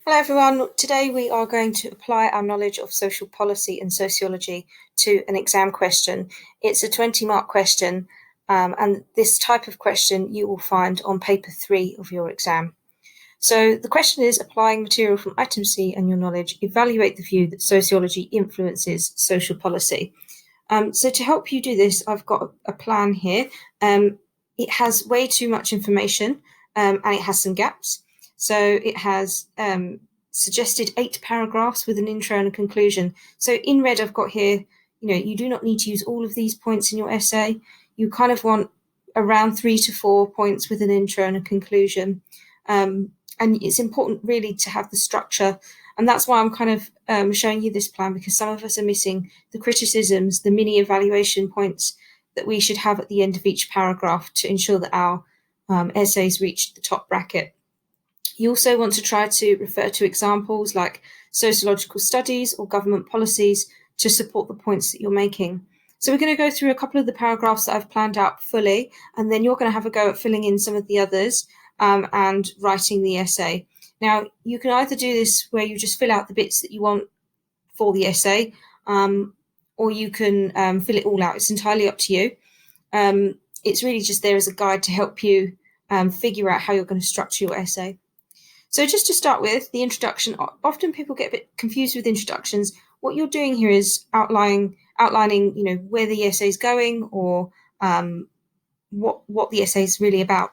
Hello everyone, today we are going to apply our knowledge of social policy and sociology to an exam question. It's a 20-mark question and this type of question you will find on paper 3 of your exam. So the question is, applying material from item C and your knowledge, evaluate the view that sociology influences social policy. So to help you do this, I've got a plan here. It has way too much information and it has some gaps. So it has suggested 8 paragraphs with an intro and a conclusion. So in red, I've got here, you do not need to use all of these points in your essay. You kind of want around 3 to 4 points with an intro and a conclusion. And it's important really to have the structure. And that's why I'm kind of showing you this plan, because some of us are missing the criticisms, the mini evaluation points that we should have at the end of each paragraph to ensure that our essays reach the top bracket. You also want to try to refer to examples like sociological studies or government policies to support the points that you're making. So we're going to go through a couple of the paragraphs that I've planned out fully, and then you're going to have a go at filling in some of the others and writing the essay. Now, you can either do this where you just fill out the bits that you want for the essay, or you can fill it all out. It's entirely up to you. It's really just there as a guide to help you figure out how you're going to structure your essay. So just to start with, the introduction. Often people get a bit confused with introductions. What you're doing here is outlining, where the essay is going, or what the essay is really about.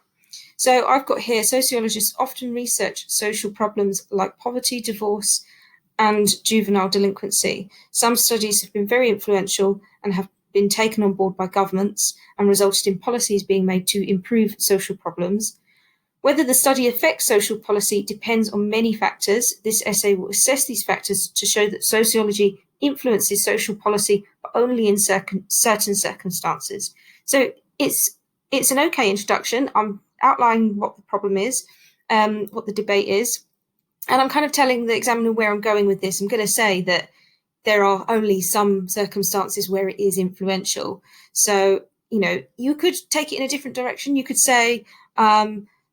So I've got here, sociologists often research social problems like poverty, divorce, and juvenile delinquency. Some studies have been very influential and have been taken on board by governments and resulted in policies being made to improve social problems. Whether the study affects social policy depends on many factors. This essay will assess these factors to show that sociology influences social policy, but only in certain circumstances. So it's an okay introduction. I'm outlining what the problem is, what the debate is, and I'm kind of telling the examiner where I'm going with this. I'm going to say that there are only some circumstances where it is influential. So, you could take it in a different direction. You could say,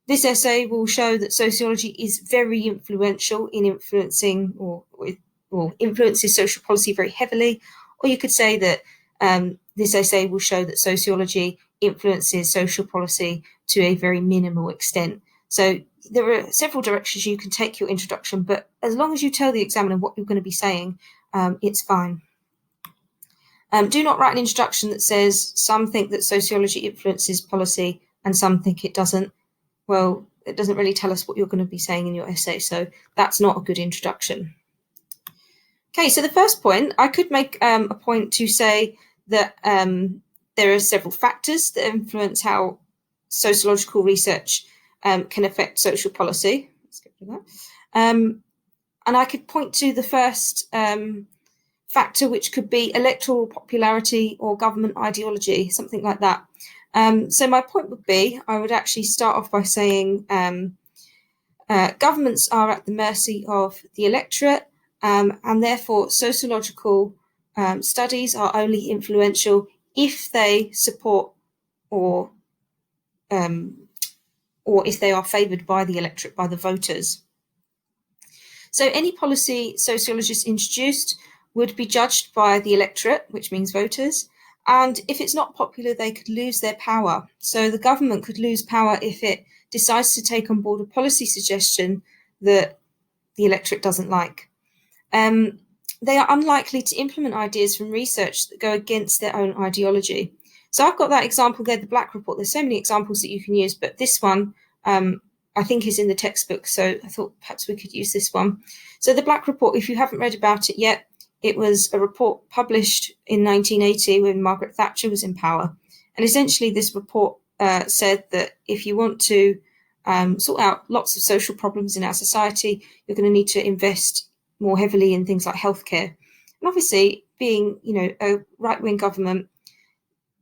this essay will show that sociology is very influential in influencing or influences social policy very heavily. Or you could say that this essay will show that sociology influences social policy to a very minimal extent. So there are several directions you can take your introduction, but as long as you tell the examiner what you're going to be saying, it's fine. Do not write an introduction that says some think that sociology influences policy and some think it doesn't. Well, it doesn't really tell us what you're going to be saying in your essay, so that's not a good introduction. Okay, so the first point, I could make a point to say that there are several factors that influence how sociological research can affect social policy. Let's get to that. And I could point to the first factor, which could be electoral popularity or government ideology, something like that. So my point would be, I would actually start off by saying governments are at the mercy of the electorate, and therefore sociological studies are only influential if they support or if they are favoured by the electorate, by the voters. So any policy sociologists introduced would be judged by the electorate, which means voters. And if it's not popular, they could lose their power. So the government could lose power if it decides to take on board a policy suggestion that the electorate doesn't like. They are unlikely to implement ideas from research that go against their own ideology. So I've got that example there, the Black Report. There's so many examples that you can use, but this one I think is in the textbook, so I thought perhaps we could use this one. So the Black Report, if you haven't read about it yet, it was a report published in 1980 when Margaret Thatcher was in power. And essentially this report said that if you want to sort out lots of social problems in our society, you're going to need to invest more heavily in things like healthcare. And obviously, being a right-wing government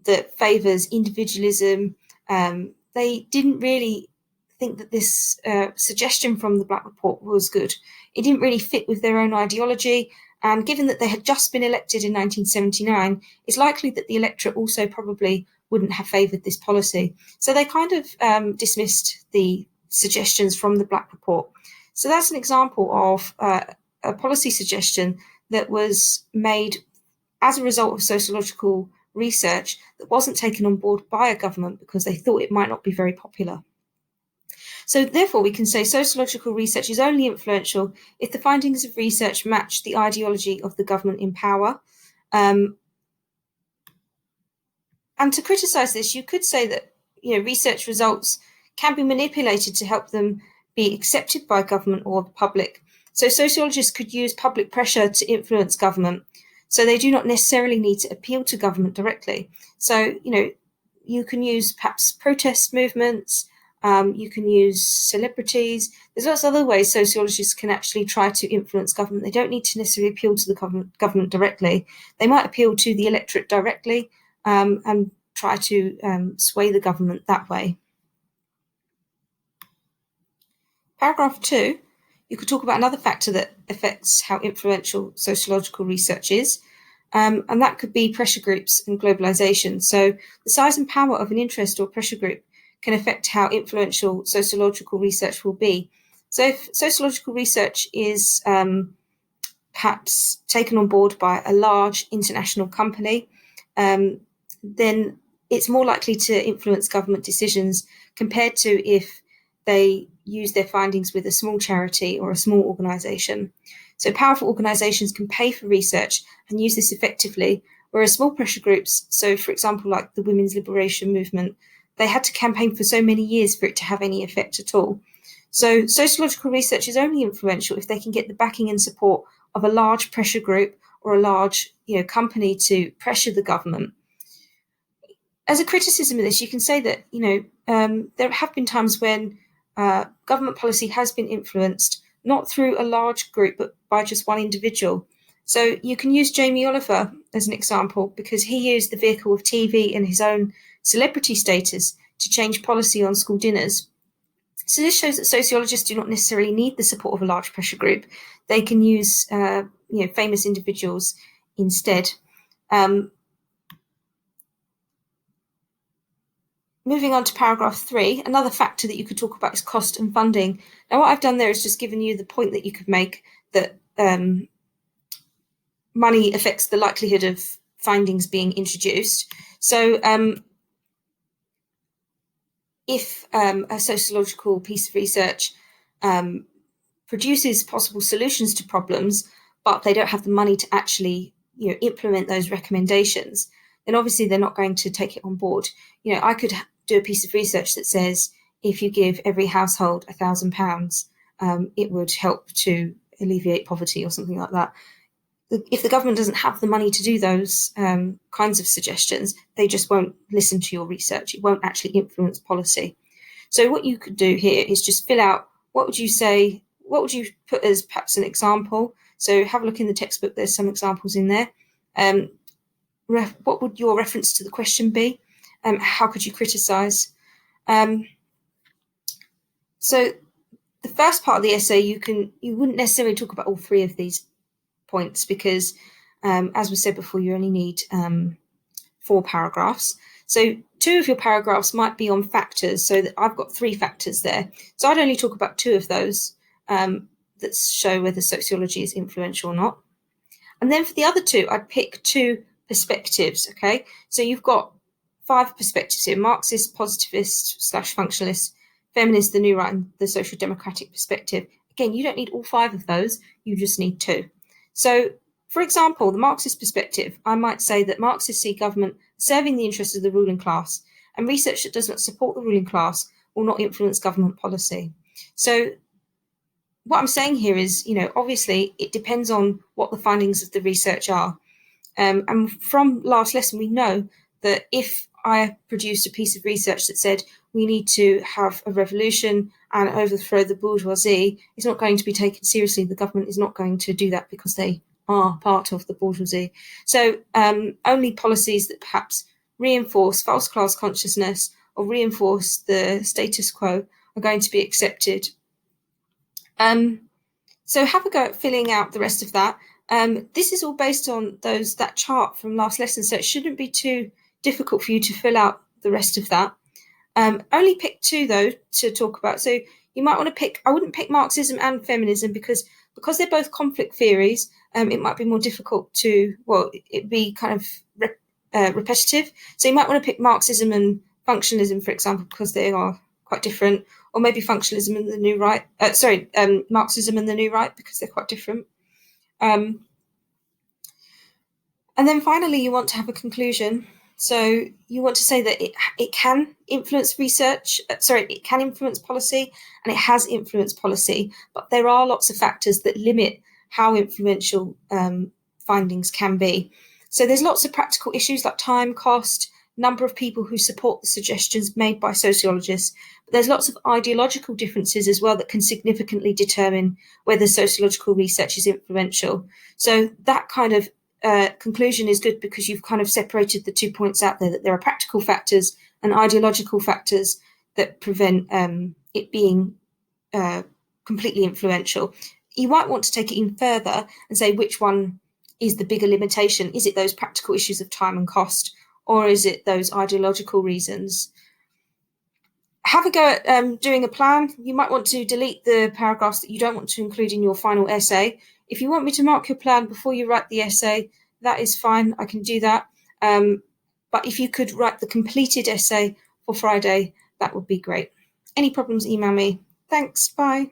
that favours individualism, they didn't really think that this suggestion from the Black Report was good. It didn't really fit with their own ideology. And given that they had just been elected in 1979, it's likely that the electorate also probably wouldn't have favoured this policy. So they kind of dismissed the suggestions from the Black Report. So that's an example of a policy suggestion that was made as a result of sociological research that wasn't taken on board by a government because they thought it might not be very popular. So therefore, we can say sociological research is only influential if the findings of research match the ideology of the government in power. And to criticize this, you could say that research results can be manipulated to help them be accepted by government or the public. So sociologists could use public pressure to influence government. So they do not necessarily need to appeal to government directly. So, you can use perhaps protest movements, you can use celebrities. There's lots of other ways sociologists can actually try to influence government. They don't need to necessarily appeal to the government directly. They might appeal to the electorate directly and try to sway the government that way. Paragraph 2, you could talk about another factor that affects how influential sociological research is, and that could be pressure groups and globalization. So the size and power of an interest or pressure group can affect how influential sociological research will be. So if sociological research is perhaps taken on board by a large international company, then it's more likely to influence government decisions compared to if they use their findings with a small charity or a small organisation. So powerful organisations can pay for research and use this effectively, whereas small pressure groups, so for example, like the women's liberation movement, they had to campaign for so many years for it to have any effect at all. So sociological research is only influential if they can get the backing and support of a large pressure group or a large company to pressure the government. As a criticism of this, you can say that there have been times when government policy has been influenced not through a large group but by just one individual. So you can use Jamie Oliver as an example because he used the vehicle of TV and his own celebrity status to change policy on school dinners. So this shows that sociologists do not necessarily need the support of a large pressure group. They can use famous individuals instead. Moving on to paragraph 3, another factor that you could talk about is cost and funding. Now, what I've done there is just given you the point that you could make that money affects the likelihood of findings being introduced. So if a sociological piece of research produces possible solutions to problems, but they don't have the money to actually implement those recommendations, then obviously they're not going to take it on board. I could do a piece of research that says if you give every household £1,000, it would help to alleviate poverty or something like that. If the government doesn't have the money to do those kinds of suggestions, they just won't listen to your research. It won't actually influence policy. So what you could do here is just fill out, what would you put as perhaps an example? So have a look in the textbook, there's some examples in there. What would your reference to the question be? How could you criticise? So the first part of the essay, you wouldn't necessarily talk about all three of these points because, as we said before, you only need 4 paragraphs. So 2 of your paragraphs might be on factors, so that I've got 3 factors there. So I'd only talk about 2 of those that show whether sociology is influential or not. And then for the other 2, I'd pick 2 perspectives, okay? So you've got 5 perspectives here: Marxist, positivist / functionalist, feminist, the new right, and the social democratic perspective. Again, you don't need all 5 of those, you just need 2. So, for example, the Marxist perspective, I might say that Marxists see government serving the interests of the ruling class, and research that does not support the ruling class will not influence government policy. So what I'm saying here is, obviously it depends on what the findings of the research are. And from last lesson, we know that if I produced a piece of research that said we need to have a revolution and overthrow the bourgeoisie, it's not going to be taken seriously. The government is not going to do that because they are part of the bourgeoisie. So only policies that perhaps reinforce false class consciousness or reinforce the status quo are going to be accepted. So have a go at filling out the rest of that. This is all based on that chart from last lesson, so it shouldn't be too difficult for you to fill out the rest of that. Only pick 2 though to talk about. So You might want to pick, I wouldn't pick Marxism and feminism because they're both conflict theories. It might be more difficult to, well, it'd be kind of repetitive. So you might want to pick Marxism and functionalism, for example, because they are quite different, or maybe functionalism and the new right. Marxism and the new right, because they're quite different. And then finally, you want to have a conclusion. So you want to say that it can influence research, it can influence policy, and it has influenced policy, but there are lots of factors that limit how influential findings can be. So there's lots of practical issues like time, cost, number of people who support the suggestions made by sociologists. But there's lots of ideological differences as well that can significantly determine whether sociological research is influential. So that kind of conclusion is good because you've kind of separated the 2 points out there, that there are practical factors and ideological factors that prevent it being completely influential. You might want to take it even further and say which one is the bigger limitation. Is it those practical issues of time and cost, or is it those ideological reasons? Have a go at doing a plan. You might want to delete the paragraphs that you don't want to include in your final essay. If you want me to mark your plan before you write the essay, that is fine. I can do that. But if you could write the completed essay for Friday, that would be great. Any problems, email me. Thanks. Bye.